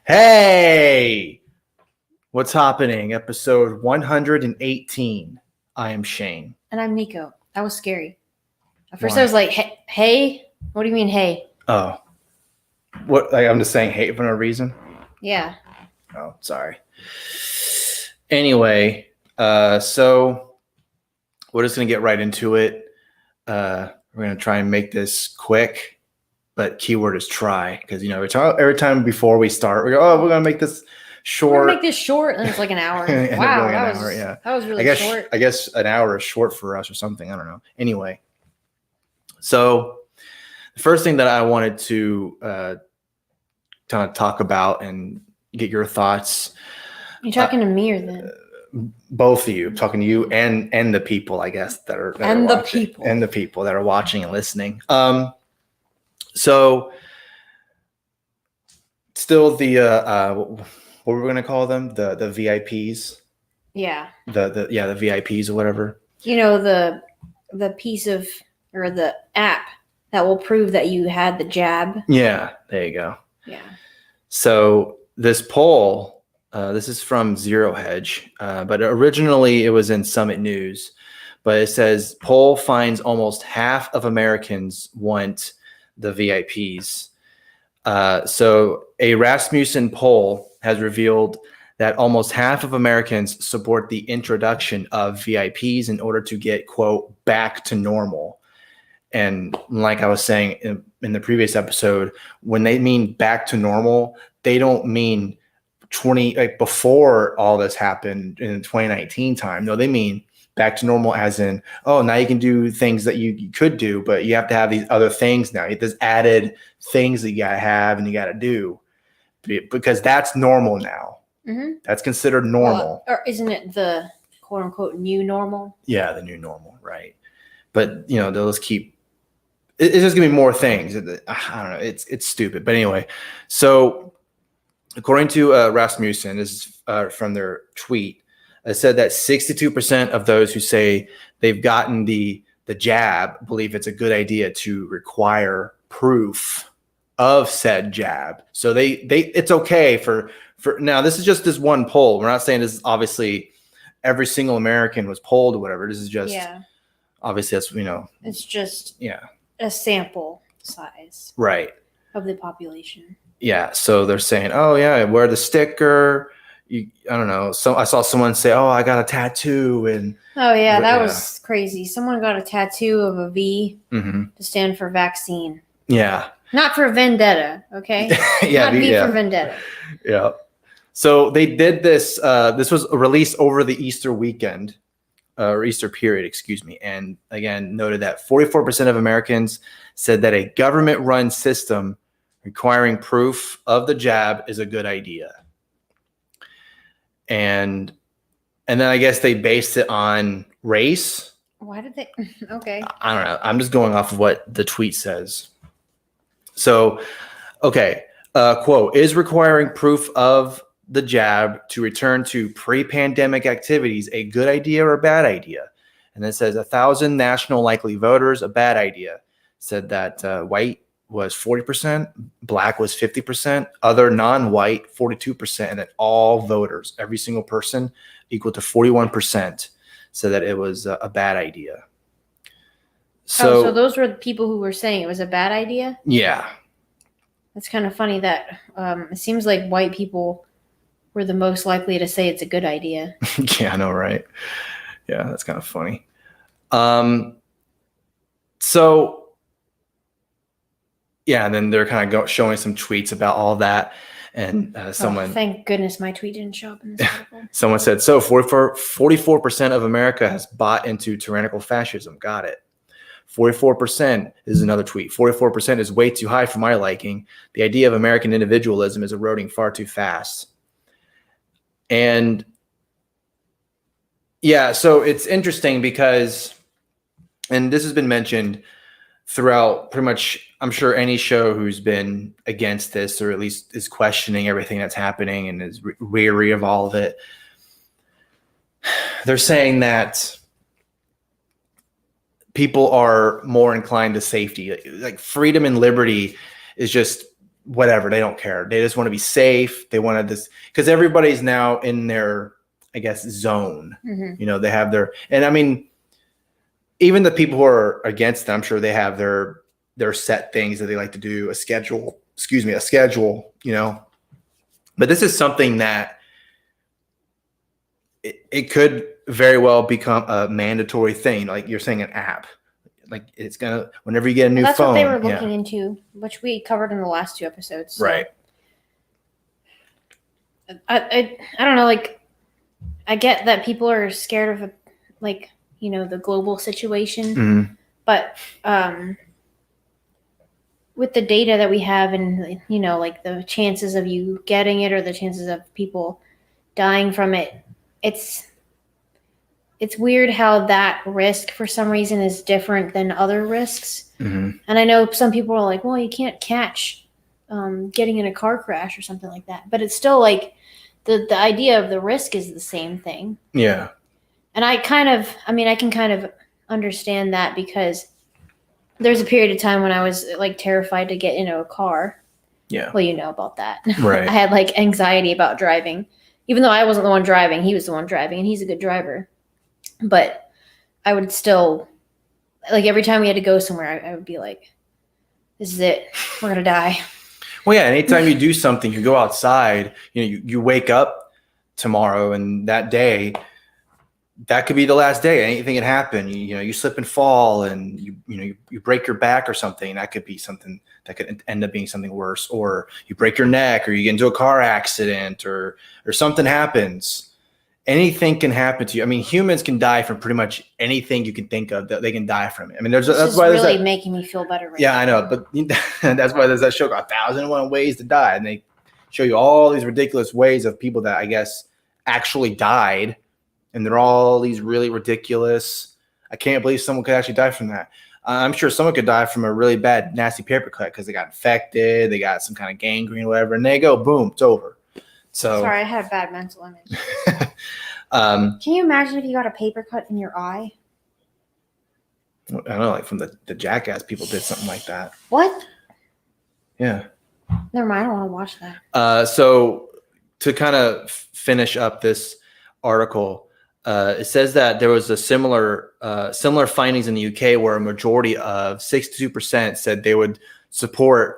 Hey, what's happening? Episode 118. I am Shane. And I'm Nico. That was scary. At first Why? I was like, hey? What do you mean, hey? Oh, what? I'm just saying hey for no reason. Yeah. Oh, sorry. Anyway, so we're just gonna get right into it. We're gonna try and make this quick, but keyword is try, because every time before we start, we go, oh, we're gonna make this short. We're gonna make this short, and it's like an hour. Wow, that was really short. I guess an hour is short for us or something. I don't know. Anyway, so the first thing that I wanted to kind of talk about and get your thoughts. You talking to me or them? Both of you, talking to you and the people, I guess, that are watching, and the people that are watching and listening. So still the what we're gonna call them, the VIPs. Yeah. The VIPs or whatever. You know, the piece of, or the app that will prove that you had the jab. Yeah, there you go. Yeah. So this poll, this is from Zero Hedge, but originally it was in Summit News. But it says poll finds almost half of Americans want the VIPs. So a Rasmussen poll has revealed that almost half of Americans support the introduction of VIPs in order to get, quote, back to normal. And like I was saying in the previous episode, when they mean back to normal, they don't mean before all this happened in 2019 time. No, they mean back to normal as in, oh, now you can do things that you could do, but you have to have these other things now. There's added things that you got to have and you got to do, because that's normal now. Mm-hmm. That's considered normal. Or isn't it the quote unquote new normal? Yeah, the new normal, right? But they'll just keep. It's just gonna be more things. I don't know. It's stupid. But anyway, so according to Rasmussen, this is from their tweet. It said that 62% of those who say they've gotten the jab believe it's a good idea to require proof of said jab. So they it's okay for now. This is just this one poll. We're not saying this is obviously every single American was polled or whatever. This is just obviously that's it's just a sample size of the population. Yeah. So they're saying, oh yeah, wear the sticker. I don't know. So I saw someone say, "Oh, I got a tattoo," and that was crazy. Someone got a tattoo of a V to stand for vaccine. Yeah, not for vendetta. Okay. Not V for vendetta. Yeah. So they did this. This was released over the Easter weekend, or Easter period, excuse me. And again, noted that 44% of Americans said that a government-run system requiring proof of the jab is a good idea. And then I guess they based it on race. Why did they? Okay. I don't know. I'm just going off of what the tweet says. So, okay. Quote, is requiring proof of the jab to return to pre-pandemic activities a good idea or a bad idea? And then it says 1,000 national likely voters, a bad idea. Said that white was 40%, black was 50%, other non-white 42%, and then all voters, every single person, equal to 41%, said that it was a bad idea. So those were the people who were saying it was a bad idea? Yeah. That's kind of funny that it seems like white people were the most likely to say it's a good idea. Yeah, I know, right? Yeah, that's kind of funny. So yeah, and then they're kind of showing some tweets about all that. And someone... thank goodness my tweet didn't show up in this article. Someone said, so 44% of America has bought into tyrannical fascism. Got it. 44% is another tweet. 44% is way too high for my liking. The idea of American individualism is eroding far too fast. And yeah, so it's interesting because, and this has been mentioned throughout pretty much, I'm sure, any show who's been against this, or at least is questioning everything that's happening and is weary of all of it. They're saying that people are more inclined to safety. Like freedom and liberty is just whatever. They don't care. They just want to be safe. They wanted this because everybody's now in their, I guess, zone. Mm-hmm. You know, they have their, and I mean, even the people who are against them, I'm sure they have their set things that they like to do, a schedule, you know. But this is something that it could very well become a mandatory thing. Like you're saying, an app. Like it's gonna, whenever you get a new That's phone. what they were looking into, which we covered in the last 2 episodes. So. Right. I don't know. Like, I get that people are scared of like, you know, the global situation, Mm-hmm. but with the data that we have, and you know, like the chances of you getting it or the chances of people dying from it, it's weird how that risk for some reason is different than other risks. Mm-hmm. And I know some people are like, well, you can't catch getting in a car crash or something like that, but it's still like the idea of the risk is the same thing. Yeah. And I can kind of understand that because there's a period of time when I was like terrified to get into a car. Yeah. Well, you know about that. Right. I had like anxiety about driving, even though I wasn't the one driving. He was the one driving, and he's a good driver. But I would still, like, every time we had to go somewhere, I would be like, this is it. We're going to die. Well, yeah. Anytime you do something, you go outside, you know, you wake up tomorrow and that day, that could be the last day. Anything can happen. You know, you slip and fall and you break your back or something. That could be something that could end up being something worse, or you break your neck, or you get into a car accident, or something happens. Anything can happen to you. I mean, humans can die from pretty much anything you can think of. That they can die from it. I mean, that's why really there's making me feel better. Right yeah, now. I know, but that's why there's that show called 1,001 Ways to Die, and they show you all these ridiculous ways of people that I guess actually died, and they're all these really ridiculous. I can't believe someone could actually die from that. I'm sure someone could die from a really bad, nasty paper cut because they got infected, they got some kind of gangrene or whatever, and they go, boom, it's over. So sorry, I had a bad mental image. Can you imagine if you got a paper cut in your eye? I don't know, like from the Jackass people did something like that. What? Yeah. Never mind, I don't want to watch that. So to kind of finish up this article, it says that there was a similar findings in the UK where a majority of 62% said they would support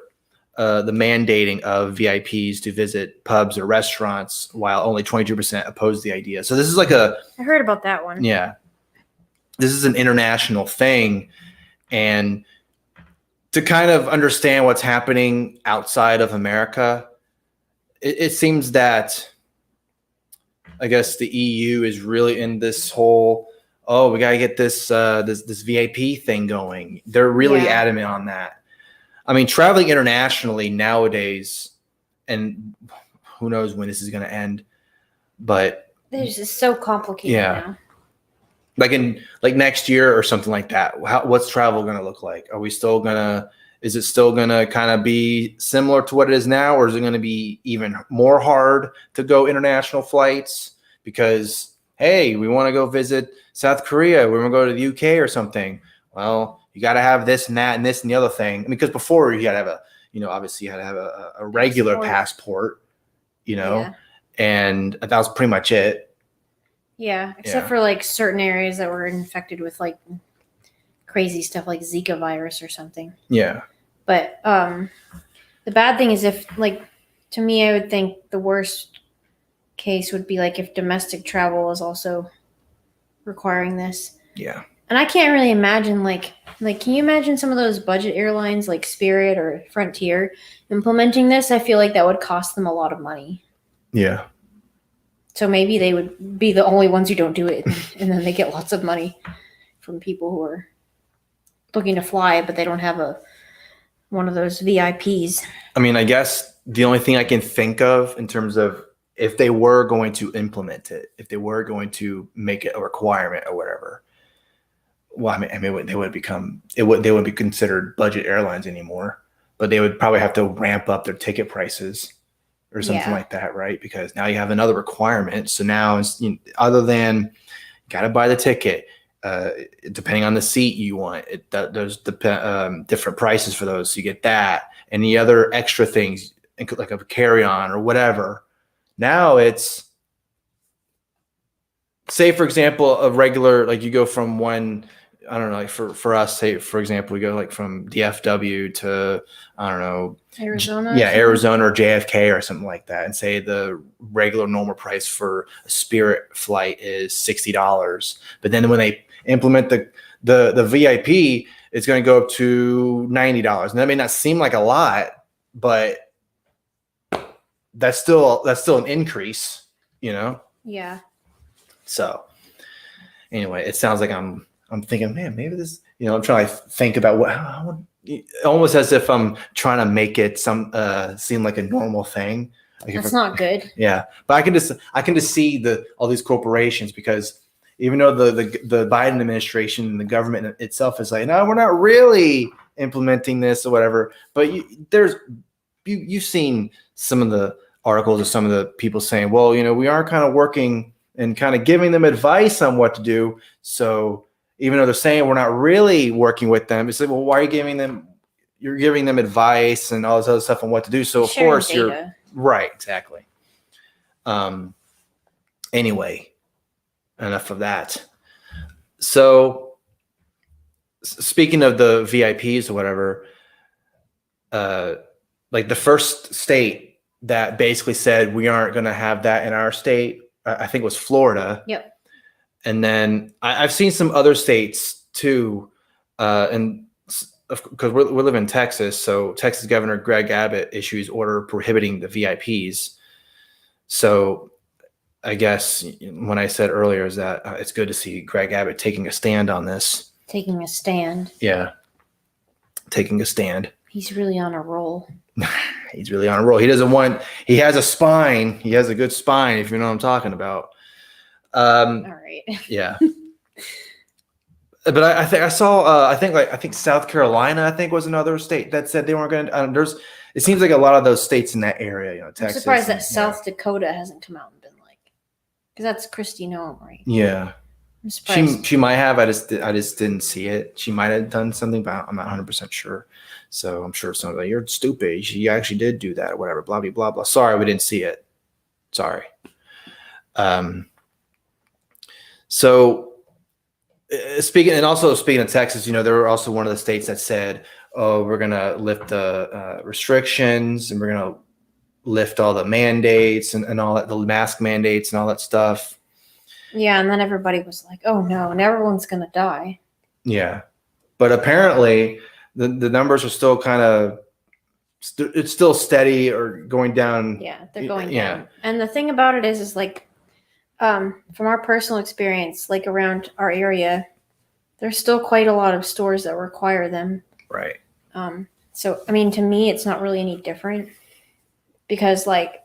the mandating of VIPs to visit pubs or restaurants, while only 22% opposed the idea. So this is like I heard about that one. Yeah. This is an international thing. And to kind of understand what's happening outside of America, it seems that, I guess, the EU is really in this whole, we got to get this VIP thing going. They're really adamant on that. I mean, traveling internationally nowadays, and who knows when this is going to end, but it's just so complicated now. Like next year or something like that. What's travel going to look like? Is it still going to kind of be similar to what it is now, or is it going to be even more hard to go international flights because, hey, we want to go visit South Korea, we want to go to the UK or something? Well, you got to have this and that and this and the other thing. I mean, because before you got to have obviously you had to have a regular passport, and that was pretty much it. Yeah, except for like certain areas that were infected with like crazy stuff like Zika virus or something. Yeah. But the bad thing is to me, I would think the worst case would be like if domestic travel is also requiring this. Yeah. And I can't really imagine like can you imagine some of those budget airlines like Spirit or Frontier implementing this? I feel like that would cost them a lot of money. Yeah. So maybe they would be the only ones who don't do it, and then they get lots of money from people who are looking to fly, but they don't have one of those VIPs. I mean, I guess the only thing I can think of in terms of if they were going to implement it, if they were going to make it a requirement or whatever, well, I mean, they would be considered budget airlines anymore, but they would probably have to ramp up their ticket prices or something like that, right? Because now you have another requirement. So now it's, other than got to buy the ticket, depending on the seat you want. There's different prices for those. So you get that and the other extra things like a carry-on or whatever. Now it's, say for example, a regular, like you go from one, I don't know, like for us, say for example, we go like from DFW to, I don't know, Arizona. Arizona or JFK or something like that, and say the regular normal price for a Spirit flight is $60, but then when they implement the VIP, it's going to go up to $90, and that may not seem like a lot, but that's still an increase, you know? Yeah. So anyway, it sounds like I'm thinking, man, maybe this, you know, I'm trying to think about almost as if I'm trying to make it seem like a normal thing. Like that's not good. Yeah. But I can just see all these corporations, because even though the Biden administration and the government itself is like, no, we're not really implementing this or whatever. But you've seen some of the articles or some of the people saying, well, you know, we are kind of working and kind of giving them advice on what to do. So even though they're saying we're not really working with them, it's like, well, why are you're giving them advice and all this other stuff on what to do. So of course data. You're right. Exactly. Anyway, enough of that. So speaking of the VIPs or whatever, like the first state that basically said we aren't going to have that in our state, I think it was Florida. Yep. And then I've seen some other states too, and because we live in Texas, so Texas Governor Greg Abbott issues order prohibiting the VIPs. So I guess when I said earlier is that it's good to see Greg Abbott taking a stand on this. Taking a stand. Yeah, taking a stand. He's really on a roll. He's really on a roll. He has a spine. He has a good spine, if you know what I'm talking about. All right. Yeah. But I think South Carolina, I think, was another state that said they weren't going to. It seems like a lot of those states in that area, you know, Texas. I'm surprised that South Dakota hasn't come out and been like, because that's Kristi Noem, right? Yeah. I'm surprised. She might have. I just didn't see it. She might have done something, but I'm not 100% sure. So I'm sure someone's like, you're stupid. She actually did do that or whatever, blah, blah, blah, blah. Sorry, we didn't see it. Sorry. So speaking of Texas, you know, they were also one of the states that said, oh, we're going to lift the restrictions and we're going to lift all the mandates and all that, the mask mandates and all that stuff. Yeah. And then everybody was like, oh no, and everyone's going to die. Yeah. But apparently the numbers are still it's still steady or going down. Yeah. They're going down. And the thing about it is like, from our personal experience, like around our area, there's still quite a lot of stores that require them. Right. So, I mean, to me, it's not really any different because like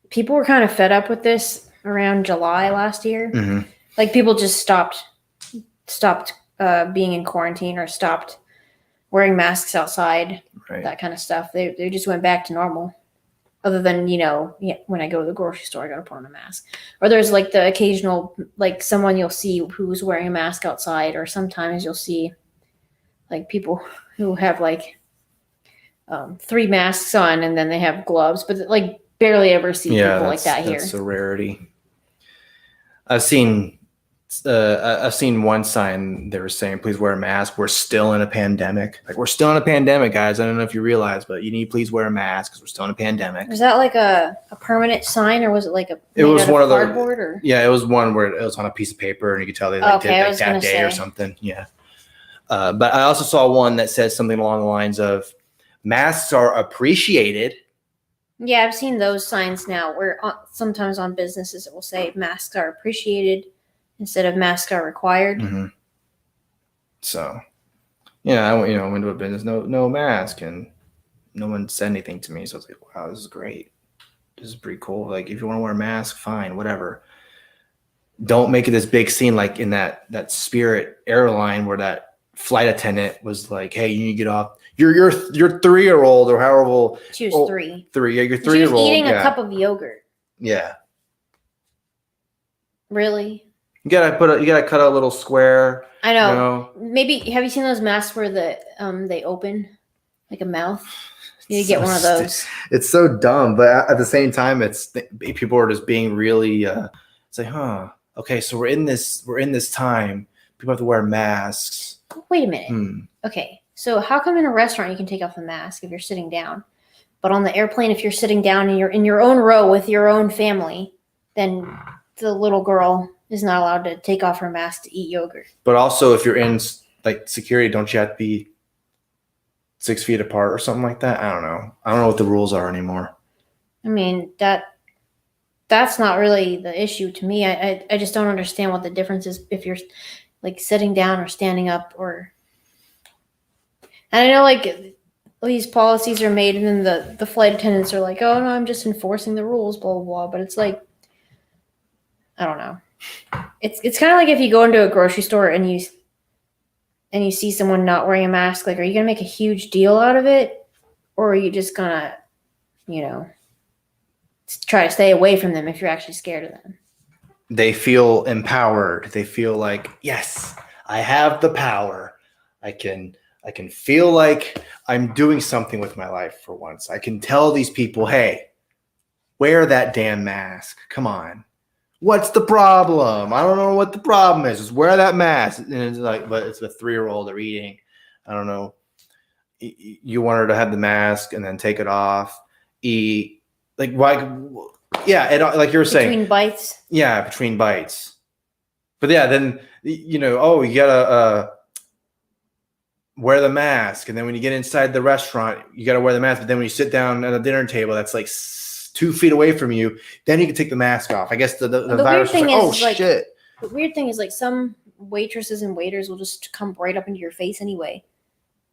people were kind of fed up with this around July last year. Mm-hmm. Like people just stopped being in quarantine or stopped wearing masks outside, right. That kind of stuff. They just went back to normal. Other than, you know, when I go to the grocery store, I got to put on a mask. Or there's like the occasional, like someone you'll see who's wearing a mask outside. Or sometimes you'll see like people who have like 3 masks on and then they have gloves. But like barely ever see people like that here. That's a rarity. I've seen one sign they were saying, please wear a mask. We're still in a pandemic. Like, we're still in a pandemic, guys. I don't know if you realize, but you need to please wear a mask because we're still in a pandemic. Was that like a permanent sign or was it like it was one of cardboard or? Yeah, it was one where it was on a piece of paper and you could tell they did like that day or something. Yeah. But I also saw one that says something along the lines of masks are appreciated. Yeah, I've seen those signs now where sometimes on businesses it will say masks are appreciated instead of masks are required. Mm-hmm. So, yeah, I went into a business, no mask, and no one said anything to me. So I was like, wow, this is great. This is pretty cool. Like, if you want to wear a mask, fine, whatever. Don't make it this big scene like in that Spirit airline where that flight attendant was like, hey, you need to get off. Your 3-year-old or however. She was 3. 3, yeah, your 3-year-old. She was eating a cup of yogurt. Yeah. Really? You gotta cut a little square. I know. You know? Maybe have you seen those masks where they open like a mouth? You need to get one of those. It's so dumb, but at the same time, people are just being really. It's like, huh? Okay, so we're in this time. People have to wear masks. Wait a minute. Okay, so how come in a restaurant you can take off the mask if you're sitting down, but on the airplane, if you're sitting down and you're in your own row with your own family, then the little girl is not allowed to take off her mask to eat yogurt. But also, if you're in like security, don't you have to be 6 feet apart or something like that? I don't know what the rules are anymore. I mean, that's not really the issue to me. I just don't understand what the difference is if you're like sitting down or standing up or. And I know like these policies are made and then the flight attendants are like, oh no, I'm just enforcing the rules, blah, blah, blah. But it's like, I don't know. It's kind of like if you go into a grocery store and you see someone not wearing a mask, like, are you going to make a huge deal out of it? Or are you just going to, try to stay away from them if you're actually scared of them? They feel empowered. They feel like, yes, I have the power. I can feel like I'm doing something with my life for once. I can tell these people, hey, wear that damn mask. Come on. What's the problem? I don't know what the problem is. Just wear that mask. And it's like, but it's a 3-year-old they're eating. I don't know. You want her to have the mask and then take it off. Eat. Like, why? Yeah, like you were saying. Between bites? Yeah, between bites. But yeah, then, you gotta wear the mask. And then when you get inside the restaurant, you gotta wear the mask. But then when you sit down at a dinner table, that's like 2 feet away from you, then you can take the mask off. I guess the virus is like, oh, shit. The weird thing is, like, some waitresses and waiters will just come right up into your face anyway.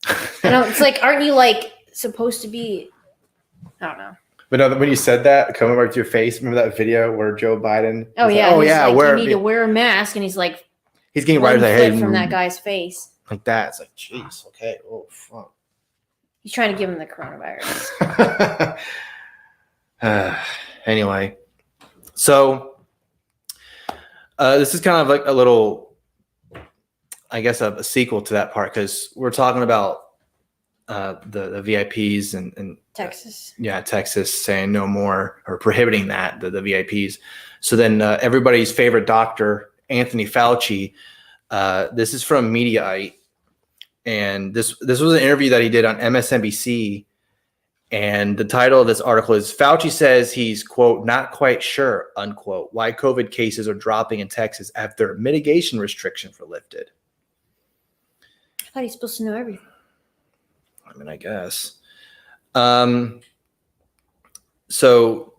It's like, aren't you, like, supposed to be, I don't know. But no, when you said that, coming right to your face, remember that video where Joe Biden? Oh, yeah. Like, you need to wear a mask, and he's like, he's getting right to the head from that guy's face. Like that. It's like, jeez, okay. Oh, fuck. He's trying to give him the coronavirus. Anyway, so this is kind of like a little, I guess, a sequel to that part because we're talking about the VIPs and Texas. Texas saying no more or prohibiting that the VIPs. So then everybody's favorite doctor, Anthony Fauci. This is from Mediaite, and this was an interview that he did on MSNBC. And the title of this article is Fauci says he's, quote, not quite sure, unquote, why COVID cases are dropping in Texas after mitigation restrictions were lifted. I thought he's supposed to know everything. I mean, I guess. So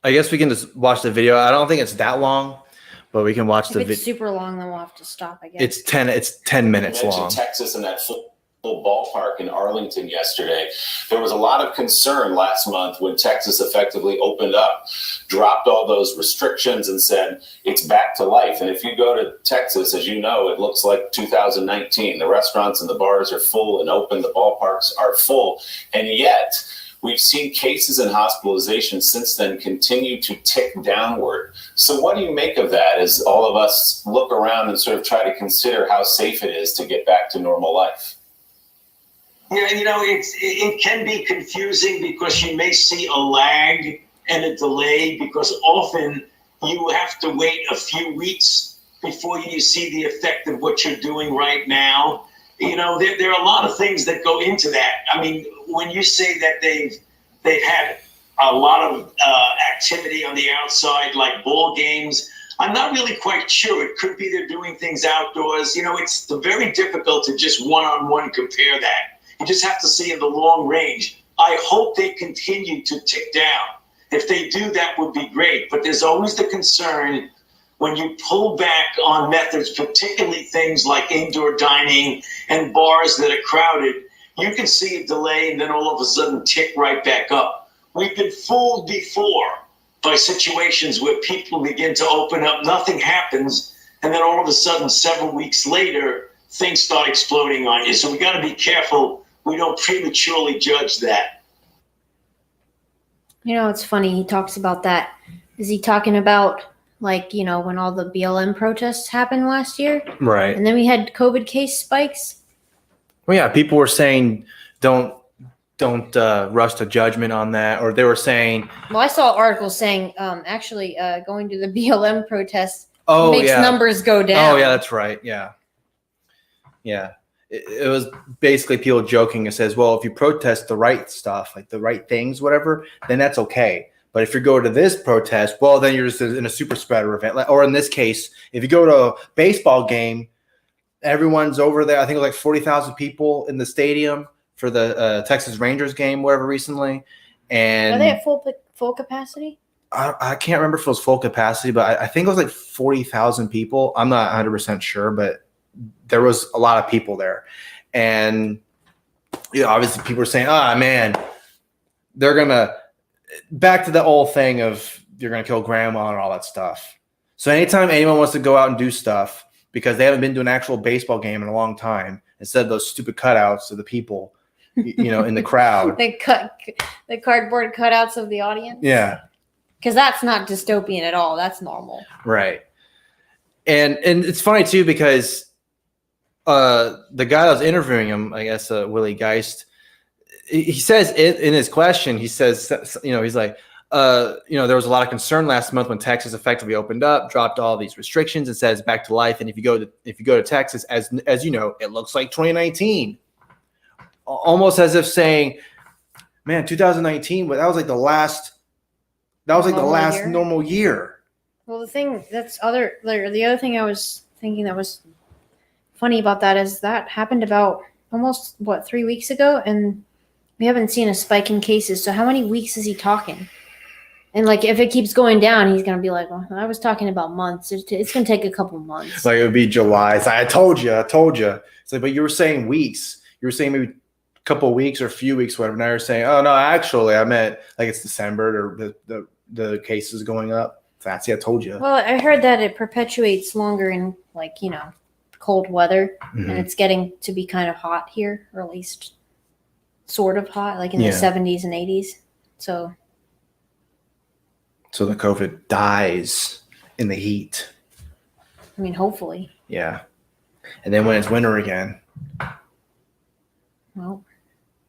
I guess we can just watch the video. I don't think it's that long, but we can watch the video. If it's super long, then we'll have to stop, I guess. It's 10 minutes long. Texas and that full ballpark in Arlington yesterday. There was a lot of concern last month when Texas effectively opened up, dropped all those restrictions and said it's back to life. And if you go to Texas, as you know, it looks like 2019. The restaurants and the bars are full and open. The ballparks are full. And yet we've seen cases and hospitalizations since then continue to tick downward. So what do you make of that as all of us look around and sort of try to consider how safe it is to get back to normal life? Yeah, it can be confusing because you may see a lag and a delay because often you have to wait a few weeks before you see the effect of what you're doing right now. There are a lot of things that go into that. I mean, when you say that they've had a lot of activity on the outside, like ball games, I'm not really quite sure. It could be they're doing things outdoors. It's very difficult to just one-on-one compare that. You just have to see in the long range. I hope they continue to tick down. If they do, that would be great. But there's always the concern when you pull back on methods, particularly things like indoor dining and bars that are crowded, you can see a delay and then all of a sudden tick right back up. We've been fooled before by situations where people begin to open up, nothing happens, and then all of a sudden, several weeks later, things start exploding on you. So we got to be careful we don't prematurely judge that. It's funny. He talks about that. Is he talking about like, you know, when all the BLM protests happened last year. Right. And then we had COVID case spikes. Well, yeah, people were saying don't rush to judgment on that, or they were saying, Well, I saw articles saying actually going to the BLM protests oh makes yeah, numbers go down. oh yeah, that's right, yeah. It was basically people joking. It says, well, if you protest the right stuff, like the right things, whatever, then that's okay. But if you go to this protest, well, then you're just in a super spreader event. Or in this case, if you go to a baseball game, everyone's over there. I think it was like 40,000 people in the stadium for the Texas Rangers game, whatever, recently. And Are they at full capacity? I can't remember if it was full capacity, but I think it was like 40,000 people. I'm not 100% sure, but there was a lot of people there. And obviously people were saying, man, they're going to back to the old thing of you're going to kill grandma and all that stuff. So anytime anyone wants to go out and do stuff because they haven't been to an actual baseball game in a long time, instead of those stupid cutouts of the people, in the crowd. They cut the cardboard cutouts of the audience. Yeah. Because that's not dystopian at all. That's normal. Right. And it's funny too, because the guy that was interviewing him, I guess, Willie Geist, he says in his question, he says, he's like, there was a lot of concern last month when Texas effectively opened up, dropped all these restrictions, and says back to life. And if you go to Texas, as you know, it looks like 2019, almost as if saying, man, 2019, but that was like the last normal year. Well, the other thing I was thinking that was funny about that is that happened about almost 3 weeks ago, and we haven't seen a spike in cases. So how many weeks is he talking? And like, if it keeps going down, he's gonna be like, "Well, I was talking about months. It's gonna take a couple months." Like, it would be July. It's like, I told you. It's like, but you were saying weeks. You were saying maybe a couple of weeks or a few weeks, whatever. Now you're saying, oh no, actually, I meant like it's December, or the cases going up. Fancy, I told you. Well, I heard that it perpetuates longer in cold weather, and it's getting to be kind of hot here, or at least sort of hot, like in the 70s and 80s. So the COVID dies in the heat. I mean, hopefully. Yeah. And then when it's winter again. Well,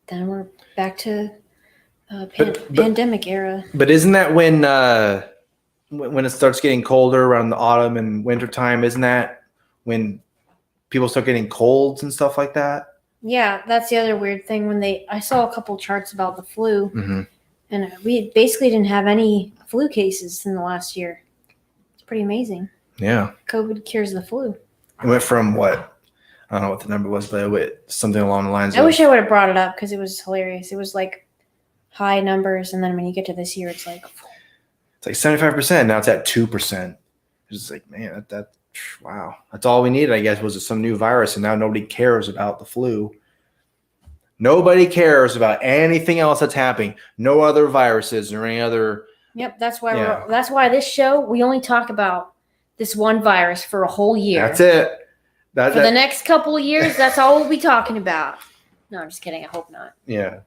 then we're back to pandemic era. But isn't that when it starts getting colder around the autumn and winter time? Isn't that when people start getting colds and stuff like that? Yeah, that's the other weird thing. I saw a couple charts about the flu, and we basically didn't have any flu cases in the last year. It's pretty amazing. Yeah. COVID cures the flu. It went from what? I don't know what the number was, but it went something along the lines I wish I would have brought it up because it was hilarious. It was like high numbers, and then when you get to this year, it's like 75%. Now it's at 2%. It's just like, man, that wow. That's all we needed, I guess, was some new virus, and now nobody cares about the flu. Nobody cares about anything else that's happening. No other viruses or any other. Yep, that's why this show, we only talk about this one virus for a whole year. That's it. For the next couple of years, that's all we'll be talking about. No, I'm just kidding. I hope not. Yeah.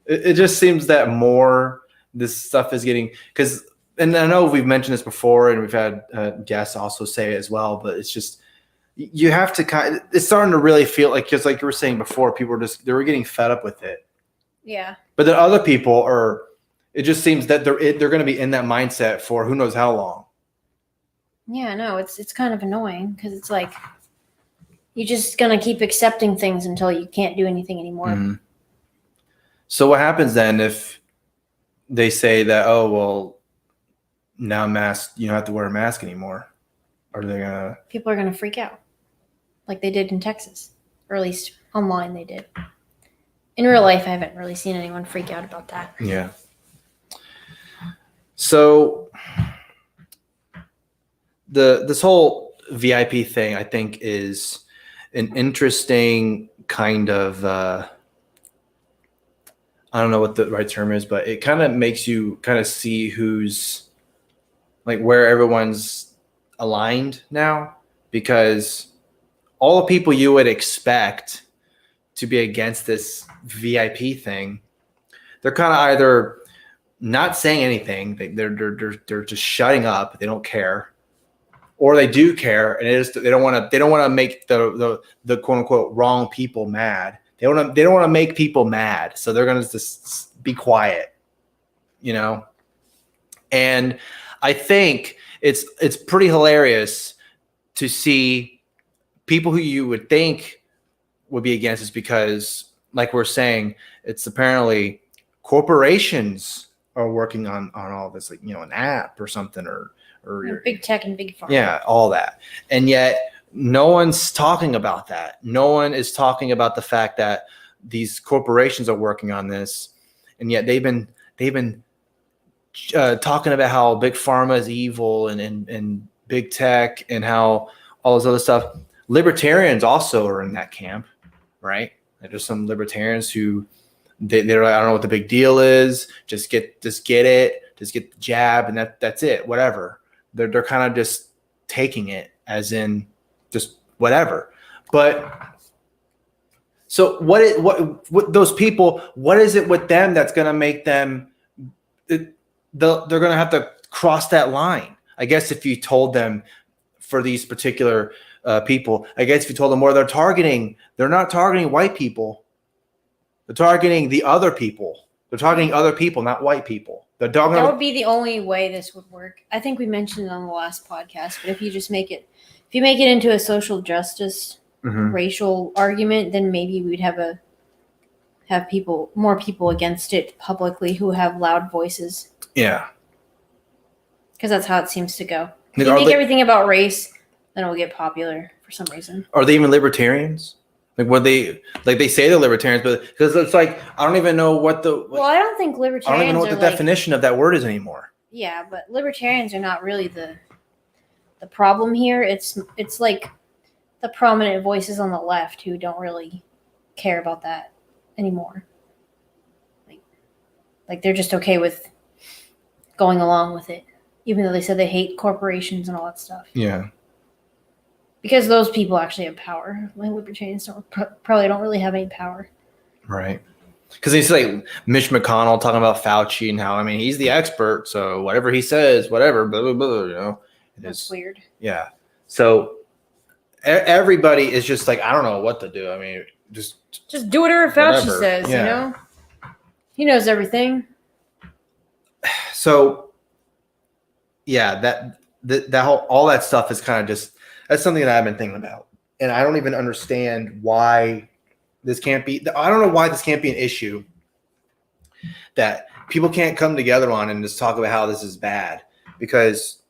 It just seems that more this stuff is getting, because, and I know we've mentioned this before, and we've had guests also say it as well, but it's just, you have to it's starting to really feel like, just like you were saying before, people they were getting fed up with it. Yeah. But then other people it just seems that they're going to be in that mindset for who knows how long. Yeah, no, it's kind of annoying because it's like you're just going to keep accepting things until you can't do anything anymore. Mm-hmm. So what happens then if they say that, oh, well, now you don't have to wear a mask anymore? Are they going to? People are going to freak out like they did in Texas, or at least online they did. In real life, I haven't really seen anyone freak out about that. Yeah. So this whole VIP thing, I think, is an interesting kind of I don't know what the right term is, but it kind of makes you kind of see who's like where everyone's aligned now, because all the people you would expect to be against this VIP thing, they're kind of either not saying anything, they're just shutting up, they don't care, or they do care, and they don't want to make the quote unquote wrong people mad. They don't want to make people mad, so they're going to just be quiet, And I think it's pretty hilarious to see people who you would think would be against this because, like we're saying, it's apparently corporations are working on all this, like an app or something, or big tech and big pharma. Yeah, all that. And yet no one's talking about that. No one is talking about the fact that these corporations are working on this, and yet they've been talking about how big pharma is evil and big tech and how all this other stuff. Libertarians also are in that camp, right? There's some libertarians who they're like, I don't know what the big deal is. Just get it. Just get the jab, and that's it. Whatever. They're kind of just taking it as in just whatever. But so what those people? What is it with them that's going to make them? They're going to have to cross that line. I guess if you told them for these particular people, I guess if you told them where they're not targeting white people. They're targeting the other people. They're targeting other people, not white people. That would be the only way this would work. I think we mentioned it on the last podcast, but if you make it into a social justice, racial argument, then maybe we'd have more people against it publicly who have loud voices. Yeah. Because that's how it seems to go. If you make everything about race, then it will get popular for some reason. Are they even libertarians? They say they're libertarians, but because it's like I don't even know what I don't think libertarians. I don't even know what the definition of that word is anymore. Yeah, but libertarians are not really the problem here. It's like the prominent voices on the left who don't really care about that anymore. Like they're just okay with going along with it, even though they said they hate corporations and all that stuff. Yeah. Because those people actually have power. Like libertarians probably don't really have any power. Right. Because it's like Mitch McConnell talking about Fauci and how, he's the expert. So whatever he says, whatever, blah, blah, blah, That's weird. Yeah. So everybody is just like, I don't know what to do. Just do whatever Fauci says, yeah. He knows everything. So, yeah, that whole, all that stuff is kind of just, that's something that I've been thinking about. And I don't even understand why this can't be, I don't know why this can't be an issue that people can't come together on and just talk about how this is bad, because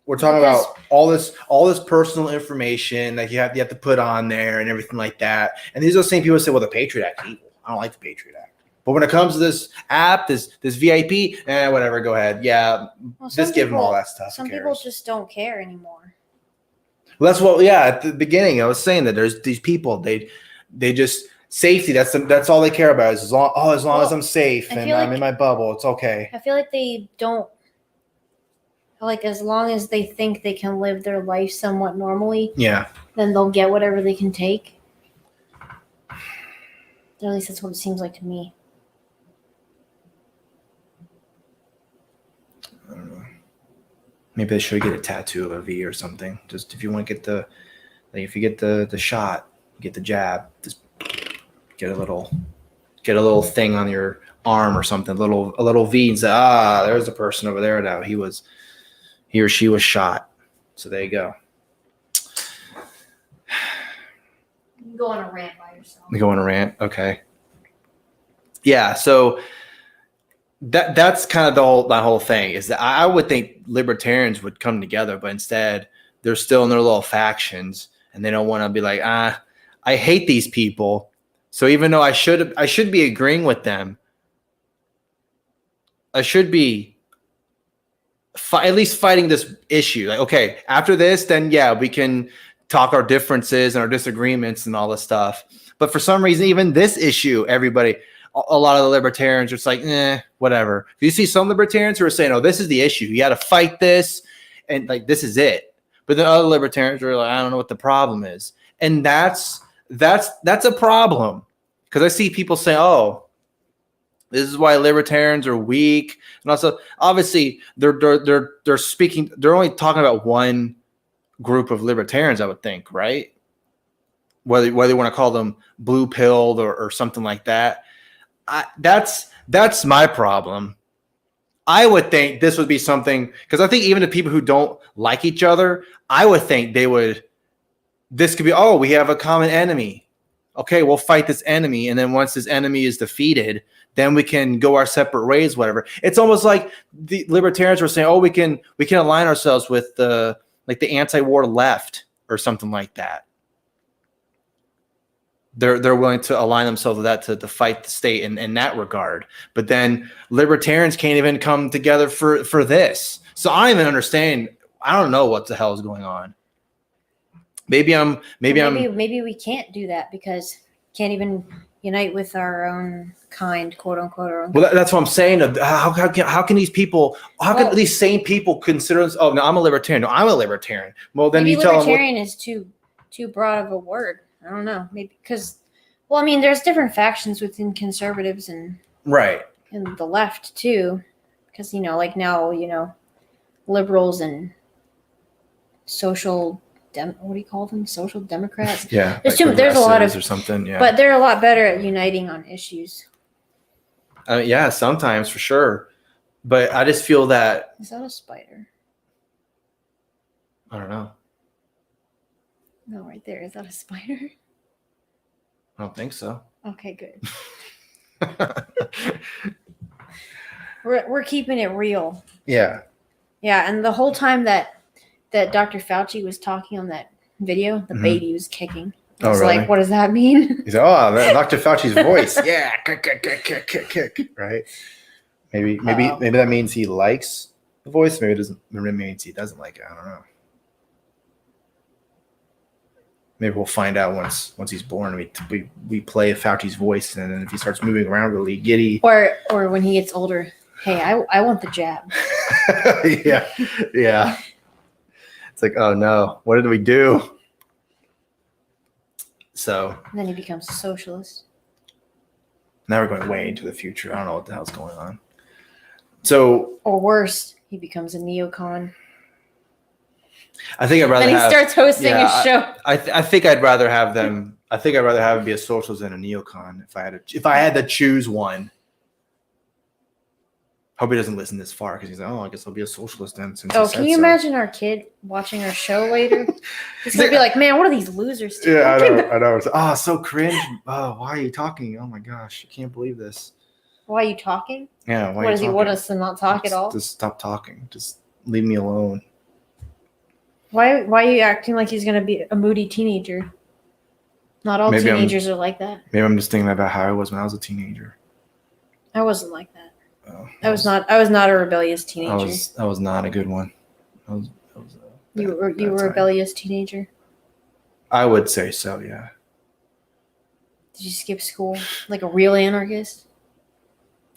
we're talking about all this personal information that you have to put on there and everything like that. And these are the same people who say, well, the Patriot Act is evil. I don't like the Patriot Act. But when it comes to this app, this VIP, whatever, go ahead. Yeah, just give them all that stuff. Some people just don't care anymore. Well, that's at the beginning I was saying that there's these people, they just safety. That's all they care about is as long as I'm safe and I'm in my bubble, it's okay. I feel like they don't, like, as long as they think they can live their life somewhat normally, then they'll get whatever they can take. Or at least that's what it seems like to me. I don't know. Maybe they should get a tattoo of a V or something. Just if you want to get if you get the shot, get the jab, just get a little thing on your arm or something, a little V, and say, there's a person over there now. He or she was shot. So there you go. You can go on a rant by yourself. Go on a rant, okay. Yeah, so that's kind of that whole thing is that I would think libertarians would come together, but instead they're still in their little factions and they don't want to be like, I hate these people. So even though I should be agreeing with them, I should be at least fighting this issue. Like, okay, after this, then we can talk our differences and our disagreements and all this stuff. But for some reason, even this issue, a lot of the libertarians are just like, whatever. You see some libertarians who are saying, oh, this is the issue. You got to fight this. And like, this is it. But then other libertarians are like, I don't know what the problem is. And that's a problem. Because I see people say, oh, This is why libertarians are weak, and also obviously they're speaking. They're only talking about one group of libertarians, I would think, right? Whether you want to call them blue pilled or something like that. That's my problem. I would think this would be something, because I think even the people who don't like each other, I would think this could be, oh, we have a common enemy. Okay, we'll fight this enemy. And then once this enemy is defeated, then we can go our separate ways, whatever. It's almost like the libertarians were saying, oh, we can align ourselves with the anti-war left or something like that. They're willing to align themselves with that to fight the state in that regard. But then libertarians can't even come together for this. So I don't even understand. I don't know what the hell is going on. Maybe we can't do that because can't even unite with our own kind, quote unquote. Well, that's what I'm saying. How can these people? How can these same people consider us? Oh, no, I'm a libertarian. No, I'm a libertarian. Well, then maybe you tell them. Libertarian is too broad of a word. I don't know. Maybe because, well, I mean, there's different factions within conservatives and Right. and the left too, because like now liberals and social. What do you call them? Social democrats. Yeah. There's a lot of or something. Yeah. but they're a lot better at uniting on issues. Yeah, sometimes for sure. But I just feel that. Is that a spider? I don't know. No, right there. Is that a spider? I don't think so. Okay, good. We're keeping it real. Yeah. Yeah, and the whole time that Dr. Fauci was talking on that video, the baby was kicking. I was really? like, what does that mean? He's like, oh, Dr. Fauci's voice. Yeah, kick. Right. Maybe that means he likes the voice. Maybe it means he doesn't like it. I don't know. Maybe we'll find out once he's born. We play Fauci's voice, and then if he starts moving around really giddy, or when he gets older, hey, I want the jab. yeah. It's like, oh no, what did we do? So and then he becomes a socialist. Now we're going way into the future. I don't know what the hell's going on. So, or worse, he becomes a neocon. I think I'd rather. Then he starts hosting a show. I think I'd rather have them. I think I'd rather have him be a socialist than a neocon if I had to choose one. Hope he doesn't listen this far because he's like, oh, I guess I'll be a socialist then. Can you imagine our kid watching our show later? He's gonna be like, man, what are these losers doing? Yeah, I know. It's, so cringe. Oh, why are you talking? Oh my gosh, I can't believe this. Why are you talking? Yeah, what does he want us to not talk at all? Just stop talking. Just leave me alone. Why are you acting like he's gonna be a moody teenager? Not all teenagers are like that. Maybe I'm just thinking about how I was when I was a teenager. I wasn't like that. I was not a rebellious teenager. I was not a good one. You were a rebellious teenager? I would say so, yeah. Did you skip school like a real anarchist?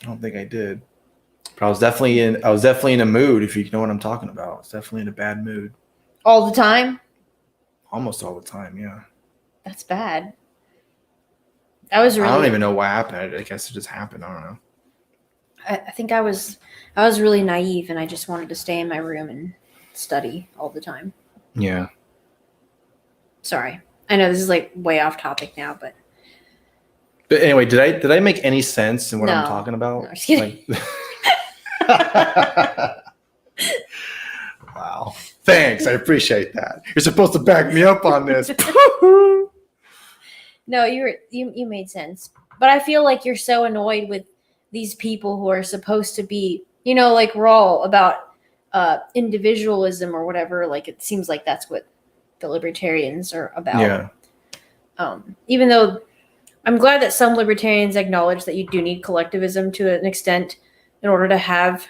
I don't think I did. But I was definitely in a mood, if you know what I'm talking about. I was definitely in a bad mood. All the time? Almost all the time, yeah. That's bad. I don't even know what happened. I guess it just happened. I don't know. I think I was really naive and I just wanted to stay in my room and study all the time. Yeah. Sorry. I know this is like way off topic now, but anyway, did I make any sense in what I'm talking about? No, just kidding. Wow. Thanks. I appreciate that. You're supposed to back me up on this. No, you made sense. But I feel like you're so annoyed with these people who are supposed to be, like raw about individualism or whatever. Like it seems like that's what the libertarians are about. Yeah. Even though I'm glad that some libertarians acknowledge that you do need collectivism to an extent in order to have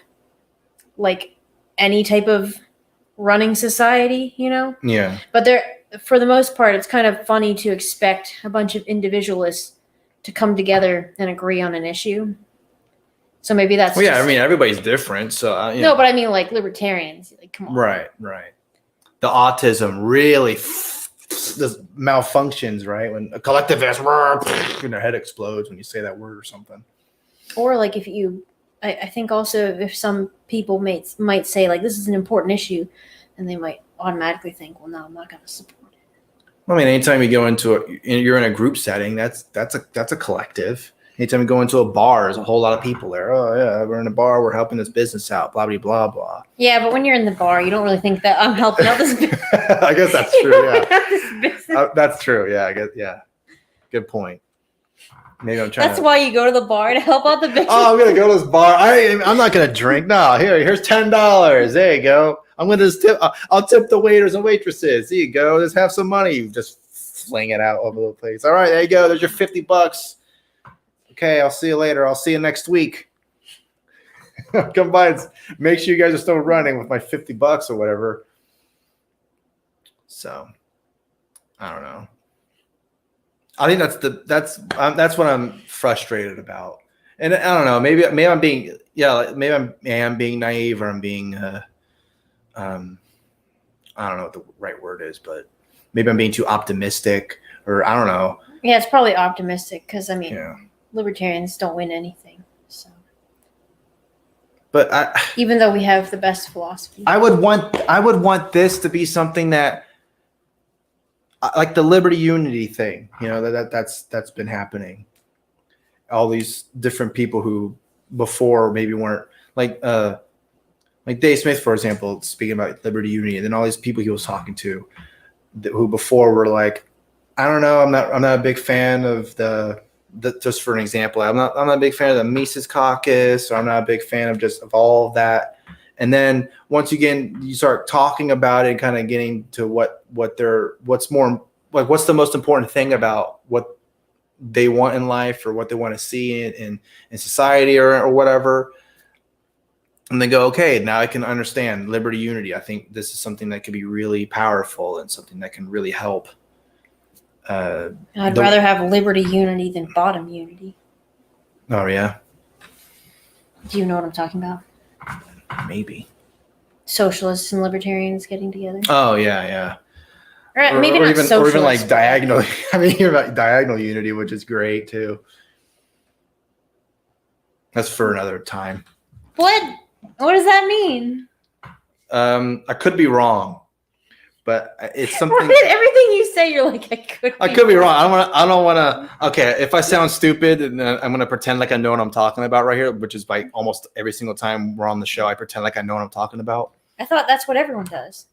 like any type of running society, Yeah. But for the most part, it's kind of funny to expect a bunch of individualists to come together and agree on an issue. So maybe that's. Well, yeah, I mean, everybody's different. So no, but I mean, like libertarians, like come on. Right. The autism really malfunctions, right? When a collectivist, and their head explodes when you say that word or something. Or like if you, I think also if some people might say like this is an important issue, and they might automatically think, well, no, I'm not going to support it. I mean, anytime you go you're in a group setting, that's a collective. Anytime you go into a bar, there's a whole lot of people there. Oh yeah, we're in a bar, we're helping this business out, blah blah blah blah. Yeah, but when you're in the bar, you don't really think that I'm helping out this business. I guess that's true. Yeah, that's true. Yeah, I guess. Yeah, good point. Maybe I'm trying. That's why you go to the bar, to help out the business. Oh, I'm gonna go to this bar. I'm not gonna drink. No, here's $10. There you go. I'm gonna just tip. I'll tip the waiters and waitresses. Here you go. Just have some money. You just fling it out over the place. All right, there you go. There's your $50. Okay, I'll see you later. I'll see you next week. Come by and make sure you guys are still running with my $50 or whatever. So, I don't know. I think that's what I'm frustrated about. And I don't know. Maybe I'm being I'm being naive, or I'm being I don't know what the right word is, but maybe I'm being too optimistic, or I don't know. Yeah, it's probably optimistic because I mean. Yeah. Libertarians don't win anything, so. But even though we have the best philosophy, I would want this to be something that, like the liberty unity thing, that's been happening. All these different people who before maybe weren't like Dave Smith, for example, speaking about liberty unity, and then all these people he was talking to, who before were like, I don't know, I'm not a big fan of just for an example, I'm not a big fan of the Mises Caucus, or I'm not a big fan of all of that. And then once you start talking about it, kind of getting to what's the most important thing about what they want in life, or what they want to see in society, or whatever. And they go, okay, now I can understand liberty unity. I think this is something that could be really powerful and something that can really help. I'd rather have liberty unity than bottom unity. Oh yeah. Do you know what I'm talking about? Maybe. Socialists and libertarians getting together. Oh yeah. Or maybe not even, socialists. or even like diagonal. I mean, you're about diagonal unity, which is great too. That's for another time. What does that mean? I could be wrong, but it's something. Everything you say, you're like, I could be wrong. I don't want to. Okay, if I sound stupid, and I'm gonna pretend like I know what I'm talking about right here, which is like almost every single time we're on the show, I pretend like I know what I'm talking about. I thought that's what everyone does.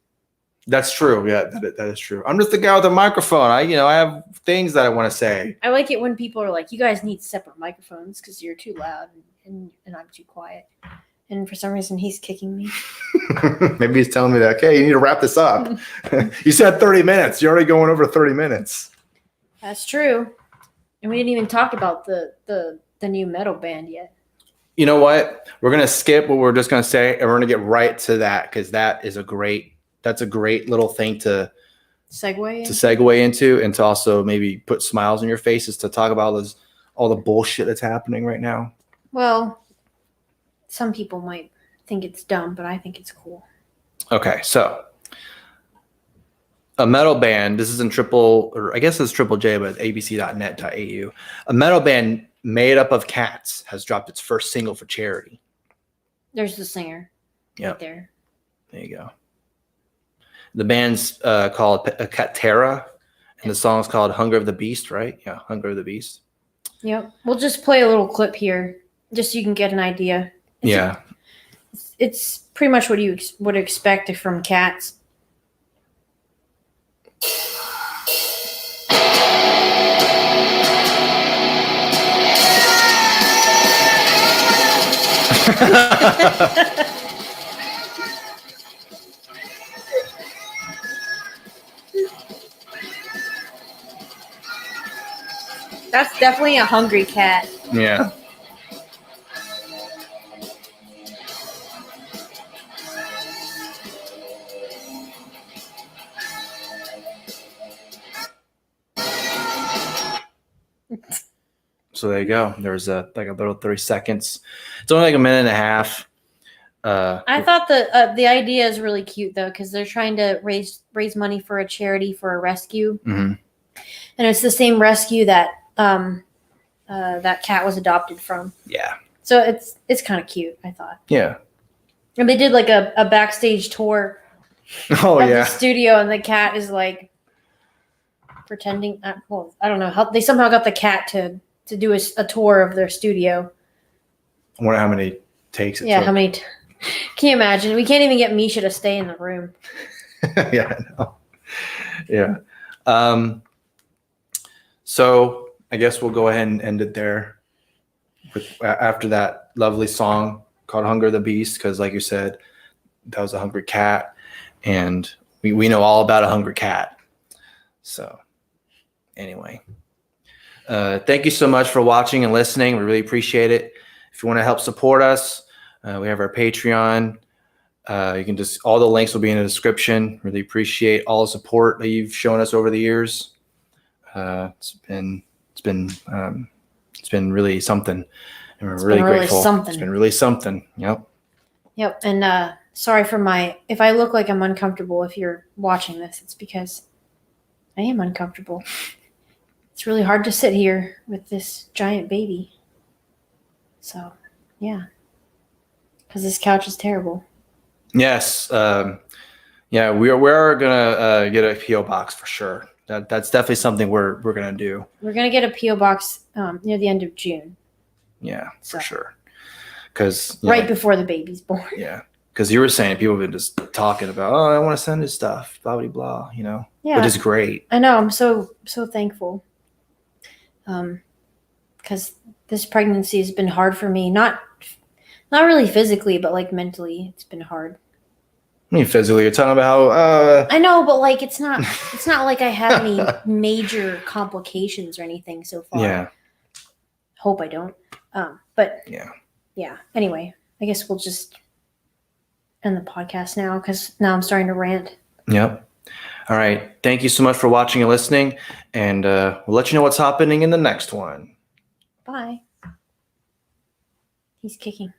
That's true. Yeah, that is true. I'm just the guy with the microphone. I have things that I want to say. I like it when people are like, you guys need separate microphones because you're too loud and I'm too quiet. And for some reason, he's kicking me. Maybe he's telling me that, okay, you need to wrap this up. You said 30 minutes. You're already going over 30 minutes. That's true. And we didn't even talk about the new metal band yet. You know what? We're going to skip what we're just going to say, and we're going to get right to that, because that's a great little thing to segue into, and to also maybe put smiles on your faces, to talk about all the bullshit that's happening right now. Well, some people might think it's dumb, but I think it's cool. Okay, so a metal band, this is in triple J, but abc.net.au. A metal band made up of cats has dropped its first single for charity. There's the singer. Yep. Right there. There you go. The band's called Catera, and the song's called Hunger of the Beast, right? Yeah, Hunger of the Beast. Yep. We'll just play a little clip here, just so you can get an idea. It's pretty much what you would expect from cats. That's definitely a hungry cat. Yeah. So there you go. There's a little 30 seconds. It's only like a minute and a half. I thought the idea is really cute though, because they're trying to raise money for a charity for a rescue, mm-hmm. and it's the same rescue that that cat was adopted from. Yeah, So it's kind of cute, I thought. Yeah. And they did like a backstage tour Oh, of the yeah. studio, and the cat is like pretending. Well, I don't know how they somehow got the cat to do a tour of their studio. I wonder how many takes it Yeah, took. how many? Can you imagine? We can't even get Misha to stay in the room. Yeah, I know. Yeah. So I guess we'll go ahead and end it there after that lovely song called Hunger the Beast, because like you said, that was a hungry cat, and we know all about a hungry cat. So anyway, thank you so much for watching and listening. We really appreciate it. If you want to help support us, we have our Patreon. You can just, all the links will be in the description. Really appreciate all the support that you've shown us over the years. It's been really something, and we're really grateful. It's been really something. Yep. Yep. And sorry for if I look like I'm uncomfortable. If you're watching this, it's because I am uncomfortable. It's really hard to sit here with this giant baby. So, yeah, because this couch is terrible. Yes. Yeah, we are gonna get a PO box for sure. That's definitely something we're gonna do. We're gonna get a PO box near the end of June. Yeah, So, for sure. Because right before the baby's born. Yeah, because you were saying people have been just talking about, oh, I want to send this stuff, blah blah blah. Yeah, which is great. I know. I'm so thankful. Because this pregnancy has been hard for me. Not really physically, but like mentally, it's been hard. I mean, physically, you're talking about how. I know, but like it's not like I have any major complications or anything so far. Yeah. Hope I don't. But yeah. Anyway, I guess we'll just end the podcast now because now I'm starting to rant. Yep. All right. Thank you so much for watching and listening, and we'll let you know what's happening in the next one. Bye. He's kicking.